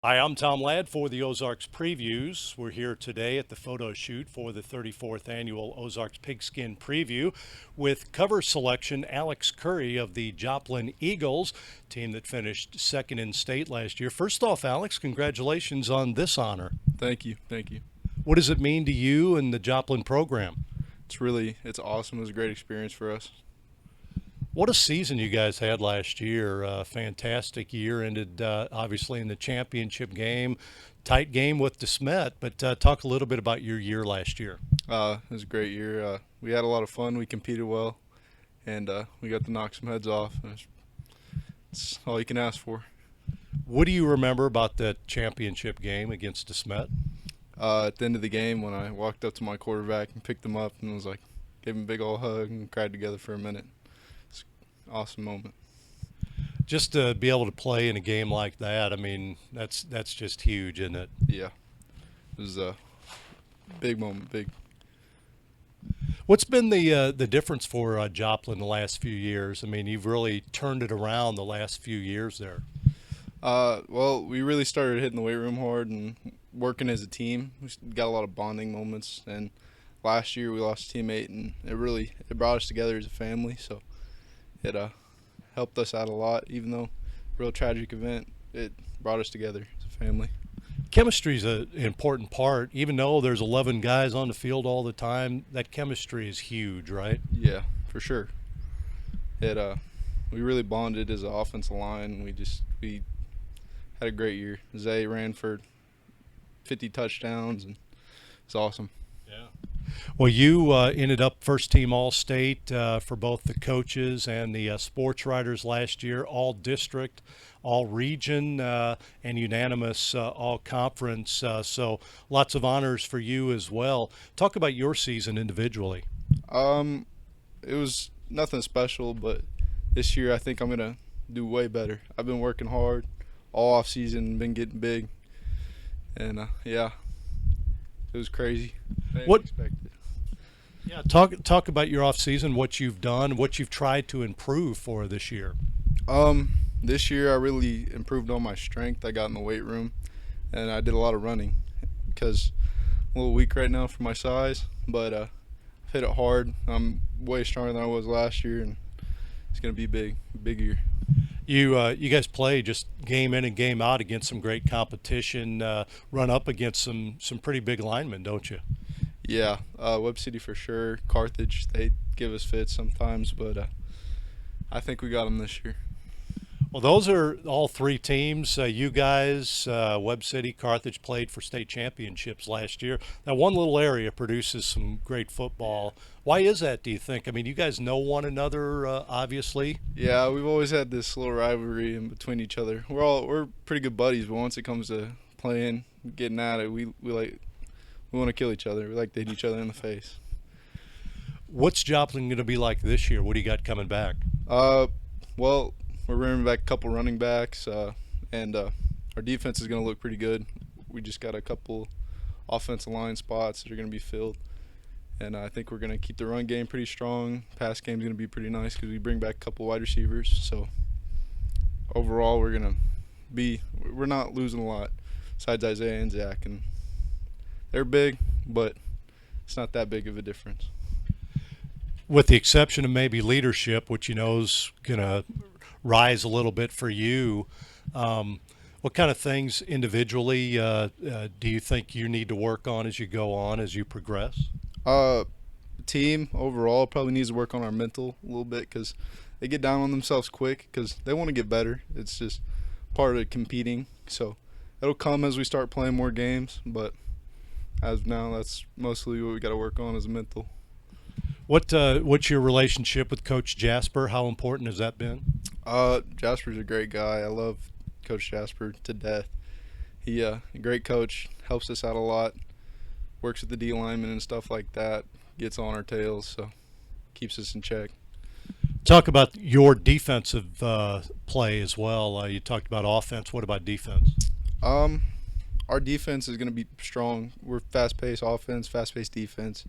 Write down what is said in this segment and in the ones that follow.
Hi, I'm Tom Ladd for the Ozarks Previews. We're here today at the photo shoot for the 34th annual Ozarks Pigskin Preview with cover selection Alex Curry of the Joplin Eagles, team that finished second in state last year. First off, Alex, congratulations on this honor. Thank you. Thank you. What does it mean to you and the Joplin program? It's awesome. It was a great experience for us. What a season you guys had last year. Fantastic year. Ended obviously in the championship game. Tight game with DeSmet, but talk a little bit about your year last year. It was a great year. We had a lot of fun. We competed well, and we got to knock some heads off. It's all you can ask for. What do you remember about that championship game against DeSmet? At the end of the game, when I walked up to my quarterback and picked him up and was like, gave him a big old hug and cried together for a minute. It's an awesome moment. Just to be able to play in a game like that, I mean, that's just huge, isn't it? Yeah, it was a big moment. Big. What's been the difference for Joplin the last few years? I mean, you've really turned it around the last few years there. Well, we really started hitting the weight room hard and working as a team. We got a lot of bonding moments, and last year we lost a teammate, and it brought us together as a family. So it helped us out a lot, even though real tragic event. It brought us together as a family. Chemistry is an important part. Even though there's 11 guys on the field all the time, that chemistry is huge, right? Yeah, for sure. It we really bonded as an offensive line. We had a great year. Zay ran for 50 touchdowns, and it's awesome. Yeah. Well, you ended up first team All State for both the coaches and the sports writers last year, all district, all region, and unanimous all conference. So lots of honors for you as well. Talk about your season individually. Um, it was nothing special, but this year I think I'm gonna do way better. I've been working hard all off season, been getting big, and yeah, it was crazy. I didn't What? expect it. Yeah. Talk about your off season, what you've done, what you've tried to improve for this year. This year I really improved on my strength. I got in the weight room, and I did a lot of running because I'm a little weak right now for my size, but I've hit it hard. I'm way stronger than I was last year, and it's gonna be big, big year. You guys play just game in and game out against some great competition. Run up against some pretty big linemen, don't you? Yeah, Webb City for sure. Carthage, they give us fits sometimes, but I think we got them this year. Well, those are all three teams. You guys, Webb City, Carthage played for state championships last year. That one little area produces some great football. Why is that, do you think? I mean, you guys know one another, obviously. Yeah, we've always had this little rivalry in between each other. We're pretty good buddies, but once it comes to playing, getting at it, we want to kill each other. We like to hit each other in the face. What's Joplin going to be like this year? What do you got coming back? Uh, well, we're bringing back a couple running backs, and our defense is going to look pretty good. We just got a couple offensive line spots that are going to be filled, and I think we're going to keep the run game pretty strong. Pass game is going to be pretty nice because we bring back a couple wide receivers. So overall, we're not losing a lot, besides Isaiah and Zach, and they're big, but it's not that big of a difference. With the exception of maybe leadership, which you know is going to rise a little bit for you. What kind of things individually do you think you need to work on as you go on, as you progress? Uh, Team overall probably needs to work on our mental a little bit because they get down on themselves quick because they want to get better. It's just part of competing. So it'll come as we start playing more games, but as of now, that's mostly what we got to work on is mental. What's your relationship with Coach Jasper? How important has that been? Jasper's a great guy. I love Coach Jasper to death. He a great coach, helps us out a lot, works with the D linemen and stuff like that, gets on our tails, so keeps us in check. Talk about your defensive play as well. You talked about offense. What about defense? Um, our defense is going to be strong. We're fast-paced offense, fast-paced defense.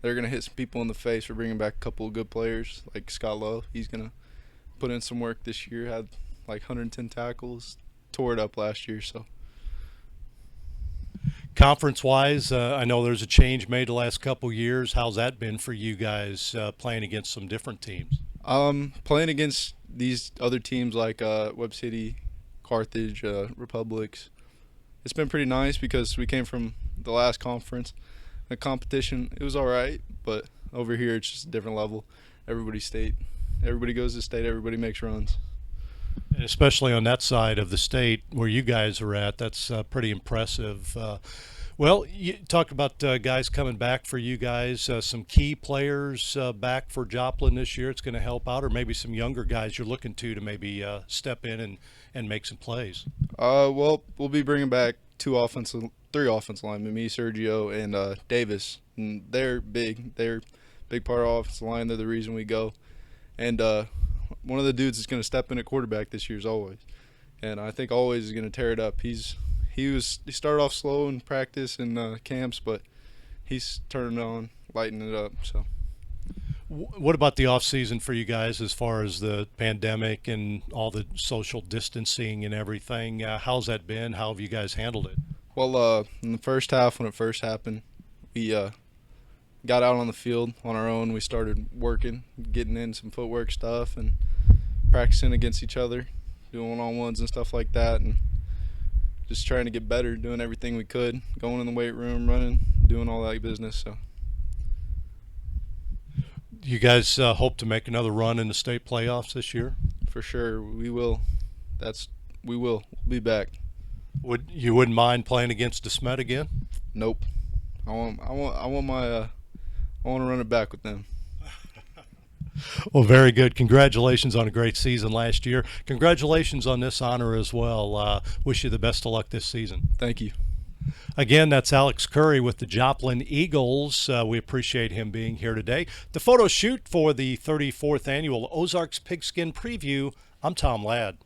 They're going to hit some people in the face. We're bringing back a couple of good players like Scott Lowe. He's going to put in some work this year. Had like 110 tackles, tore it up last year. So Conference-wise, I know there's a change made the last couple years. How's that been for you guys playing against some different teams? Playing against these other teams like Webb City, Carthage, Republics, it's been pretty nice because we came from the last conference. The competition, it was all right, but over here it's just a different level. Everybody's state. Everybody goes to state. Everybody makes runs. And especially on that side of the state where you guys are at, that's pretty impressive. Well, you talk about guys coming back for you guys, some key players back for Joplin this year. It's going to help out, or maybe some younger guys you're looking to maybe step in and make some plays. Well, we'll be bringing back three offensive linemen, me, Sergio, and Davis. And they're big. They're a big part of our offensive line. They're the reason we go. And one of the dudes is going to step in at quarterback this year is Always. And I think Always is going to tear it up. He started off slow in practice and camps, but he's turning on, lighting it up. So. What about the off season for you guys as far as the pandemic and all the social distancing and everything? How's that been? How have you guys handled it? Well, in the first half when it first happened, we got out on the field on our own. We started working, getting in some footwork stuff and practicing against each other, doing one-on-ones and stuff like that, and just trying to get better, doing everything we could, going in the weight room, running, doing all that business. So. You guys hope to make another run in the state playoffs this year? For sure, we will. We will. We'll be back. You wouldn't mind playing against DeSmet again? Nope. I want to run it back with them. Well, very good. Congratulations on a great season last year. Congratulations on this honor as well. Wish you the best of luck this season. Thank you. Again, that's Alex Curry with the Joplin Eagles. We appreciate him being here today. The photo shoot for the 34th annual Ozarks Pigskin Preview. I'm Tom Ladd.